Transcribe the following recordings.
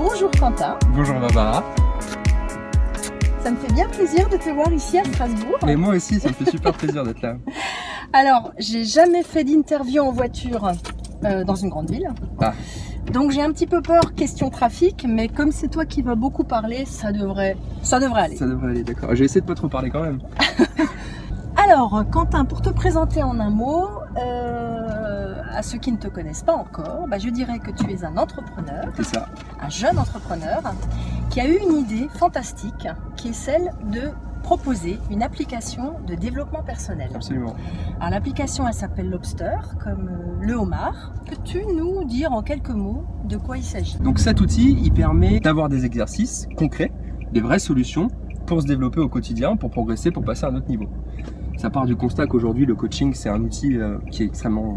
Bonjour Quentin. Bonjour Barbara. Ça me fait bien plaisir de te voir ici à Strasbourg. Mais moi aussi, ça me fait super plaisir d'être là. Alors, j'ai jamais fait d'interview en voiture dans une grande ville. Ah. Donc j'ai un petit peu peur question trafic, mais comme c'est toi qui vas beaucoup parler, ça devrait aller. Ça devrait aller, d'accord. Je vais essayer de pas trop parler quand même. Alors Quentin, pour te présenter en un mot, à ceux qui ne te connaissent pas encore, je dirais que tu es un entrepreneur, C'est ça. un jeune entrepreneur, qui a eu une idée fantastique, qui est celle de proposer une application de développement personnel. Absolument. Alors l'application, elle s'appelle Lobster, comme le homard. Peux-tu nous dire en quelques mots de quoi il s'agit? Donc cet outil, il permet d'avoir des exercices concrets, des vraies solutions pour se développer au quotidien, pour progresser, pour passer à un autre niveau. Ça part du constat qu'aujourd'hui le coaching c'est un outil qui est extrêmement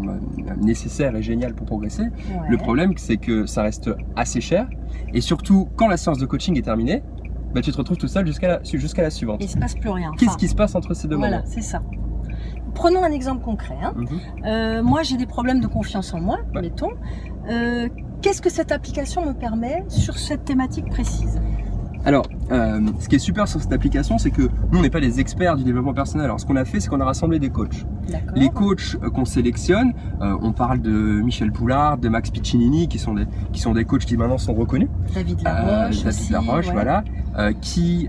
nécessaire et génial pour progresser. Ouais. Le problème c'est que ça reste assez cher et surtout quand la séance de coaching est terminée, tu te retrouves tout seul jusqu'à la suivante. Il ne se passe plus rien. Qu'est-ce qui se passe entre ces deux Voilà, moments? c'est ça. Prenons un exemple concret. Moi, j'ai des problèmes de confiance en moi, Ouais. mettons. Qu'est-ce que cette application me permet sur cette thématique précise? Alors, ce qui est super sur cette application, c'est que nous, on n'est pas des experts du développement personnel. Alors, ce qu'on a fait, c'est qu'on a rassemblé des coachs. D'accord. Les coachs qu'on sélectionne, on parle de Michel Poulard, de Max Piccinini, qui sont des coachs qui maintenant sont reconnus. David Laroche aussi. Laroche, ouais. voilà, qui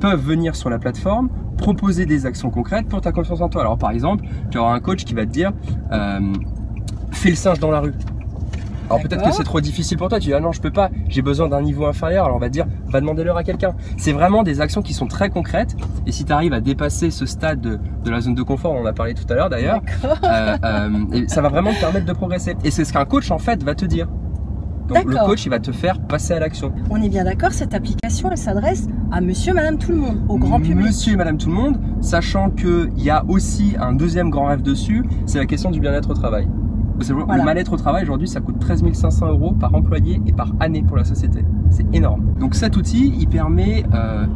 peuvent venir sur la plateforme, proposer des actions concrètes pour ta confiance en toi. Alors, par exemple, tu auras un coach qui va te dire, fais le singe dans la rue. Alors peut-être que c'est trop difficile pour toi, tu dis ah non je peux pas, j'ai besoin d'un niveau inférieur, alors on va te dire va demander l'heure à quelqu'un. C'est vraiment des actions qui sont très concrètes et si tu arrives à dépasser ce stade de la zone de confort, on en a parlé tout à l'heure d'ailleurs, ça va vraiment te permettre de progresser. Et c'est ce qu'un coach en fait va te dire. Donc le coach il va te faire passer à l'action. On est bien d'accord, cette application elle s'adresse à monsieur, madame, tout le monde, au grand public. Monsieur et madame tout le monde, sachant qu'il y a aussi un deuxième grand rêve dessus, c'est la question du bien-être au travail. Voilà. Le mal-être au travail aujourd'hui ça coûte 13 500 € par employé et par année pour la société. C'est énorme. Donc cet outil il permet,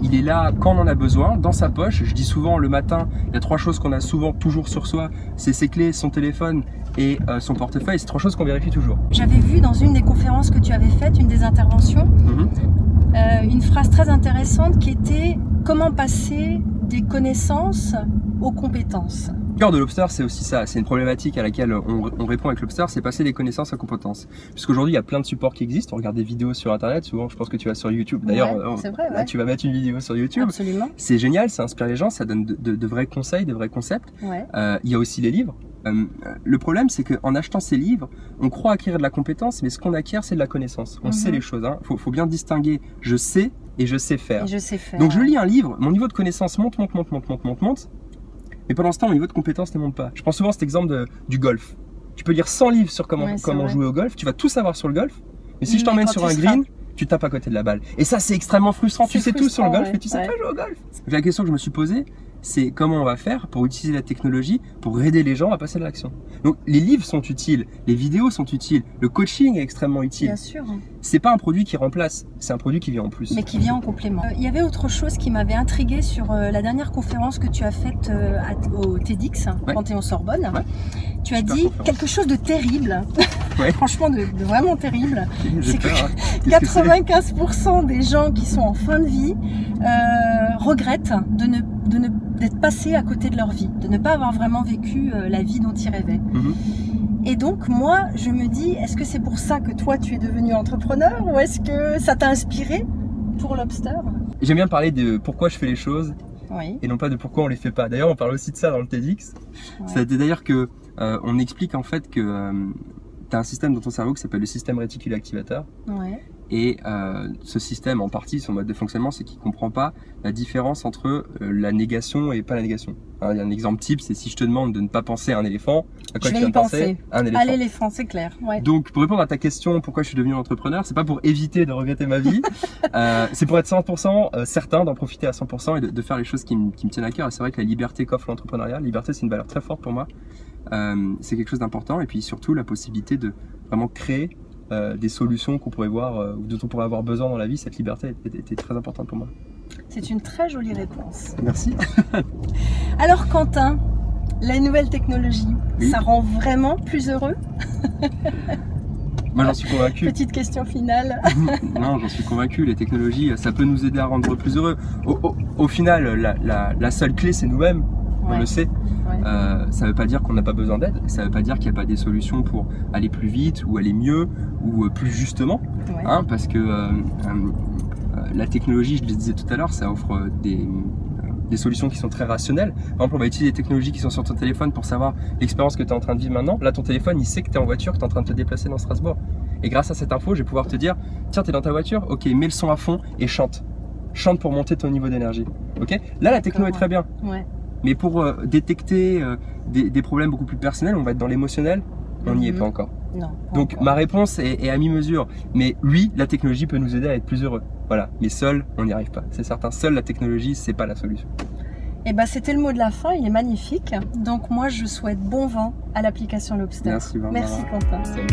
il est là quand on en a besoin, dans sa poche. Je dis souvent le matin, il y a 3 choses qu'on a souvent toujours sur soi, c'est ses clés, son téléphone et son portefeuille. C'est 3 choses qu'on vérifie toujours. J'avais vu dans une des conférences que tu avais faites, une des interventions, une phrase très intéressante qui était comment passer des connaissances aux compétences. Le cœur de Lobster, c'est aussi ça, c'est une problématique à laquelle on répond avec Lobster, c'est passer des connaissances à compétences. Puisqu'aujourd'hui, il y a plein de supports qui existent, on regarde des vidéos sur internet, souvent je pense que tu vas sur YouTube, d'ailleurs c'est vrai, là tu vas mettre une vidéo sur YouTube. Absolument. C'est génial, ça inspire les gens, ça donne de vrais conseils, de vrais concepts. Ouais. Il y a aussi les livres. Le problème, c'est qu'en achetant ces livres, on croit acquérir de la compétence, mais ce qu'on acquiert, c'est de la connaissance. On sait les choses, hein. Faut bien distinguer je sais et je sais faire. Et je sais faire. Donc je lis un livre, mon niveau de connaissance monte. Mais pendant ce temps, mon niveau de compétence ne monte pas. Je prends souvent cet exemple du golf. Tu peux lire 100 livres sur comment jouer au golf, tu vas tout savoir sur le golf, mais si je t'emmène sur un green, tu tapes à côté de la balle. Et ça, c'est extrêmement frustrant. Tu sais tout sur le golf, mais tu sais pas jouer au golf. La question que je me suis posée, c'est comment on va faire pour utiliser la technologie pour aider les gens à passer à l'action. Donc les livres sont utiles, les vidéos sont utiles, le coaching est extrêmement utile. Bien sûr. C'est pas un produit qui remplace, c'est un produit qui vient en plus. Mais qui vient en complément. Il y avait autre chose qui m'avait intriguée sur la dernière conférence que tu as faite au TEDx, Panthéon-Sorbonne. Ouais. Tu as dit quelque chose de terrible, franchement de vraiment terrible. C'est que 95% des gens qui sont en fin de vie regrettent d'être passés à côté de leur vie, de ne pas avoir vraiment vécu la vie dont ils rêvaient. Et donc moi, je me dis, est-ce que c'est pour ça que toi tu es devenu entrepreneur ou est-ce que ça t'a inspiré pour Lobster? J'aime bien parler de pourquoi je fais les choses et non pas de pourquoi on les fait pas. D'ailleurs, on parle aussi de ça dans le TEDx. C'est d'ailleurs que on explique en fait que tu as un système dans ton cerveau qui s'appelle le système réticulé activateur. Et ce système, en partie, son mode de fonctionnement, c'est qu'il ne comprend pas la différence entre la négation et pas la négation. Il y a un exemple type, c'est si je te demande de ne pas penser à un éléphant, à quoi tu vas penser? À un éléphant. À l'éléphant, c'est clair. Donc, pour répondre à ta question, pourquoi je suis devenu entrepreneur, c'est pas pour éviter de regretter ma vie, c'est pour être 100% certain d'en profiter à 100% et de faire les choses qui me tiennent à cœur. Et c'est vrai que la liberté qu'offre l'entrepreneuriat, la liberté, c'est une valeur très forte pour moi. C'est quelque chose d'important. Et puis surtout, la possibilité de vraiment créer des solutions qu'on pourrait voir, dont on pourrait avoir besoin dans la vie. Cette liberté était très importante pour moi. C'est une très jolie réponse. Merci. Alors Quentin, la nouvelle technologie, ça rend vraiment plus heureux? Moi j'en suis convaincu. Petite question finale. Non, j'en suis convaincu, les technologies, ça peut nous aider à rendre plus heureux. Au final, la seule clé, c'est nous-mêmes, on le sait. Ça ne veut pas dire qu'on n'a pas besoin d'aide, ça ne veut pas dire qu'il n'y a pas des solutions pour aller plus vite, ou aller mieux, ou plus justement. Hein, parce que la technologie, je le disais tout à l'heure, ça offre des solutions qui sont très rationnelles. Par exemple, on va utiliser des technologies qui sont sur ton téléphone pour savoir l'expérience que tu es en train de vivre maintenant. Là, ton téléphone, il sait que tu es en voiture, que tu es en train de te déplacer dans Strasbourg. Et grâce à cette info, je vais pouvoir te dire, tiens, tu es dans ta voiture, ok, mets le son à fond et chante. Chante pour monter ton niveau d'énergie. Ok. Là, la techno est très bien. Mais pour détecter des problèmes beaucoup plus personnels, on va être dans l'émotionnel, on n'y est pas encore. Non, donc encore. Ma réponse est à mi-mesure. Mais oui, la technologie peut nous aider à être plus heureux. Voilà. Mais seul, on n'y arrive pas. C'est certain. Seule la technologie, c'est pas la solution. Et ben, c'était le mot de la fin. Il est magnifique. Donc moi, je souhaite bon vent à l'application Lobster. Merci, Barbara. Merci, Quentin. Salut.